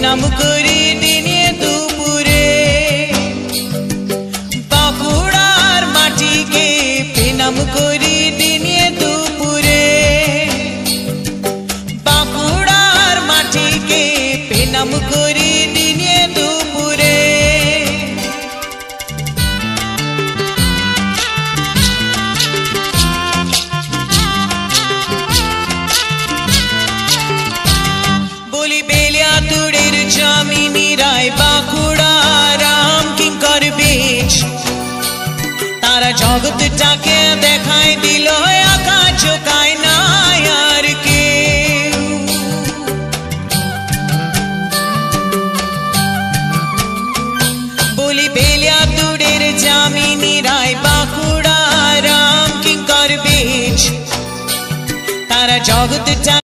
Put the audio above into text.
পেনাম করি দিনে দুপুরে বাঁকুড়ার মাটিকে পেনাম করি দিনে দুপুরে বাঁকুড়ার মাটিকে পেনাম করি দিনে দুপুরে বলি বেলিয়াতুড়ের জামিনী রায় বাঁকুড়া রাম কিঙ্কর বীচ তারা জগৎটাকে দেখায় দিল আঁকা চোখায় না আর কেউ বলি বেলিয়াতুড়ের জামিনী রায় বাঁকুড়া রাম কিঙ্কর বীচ তারা জগৎটা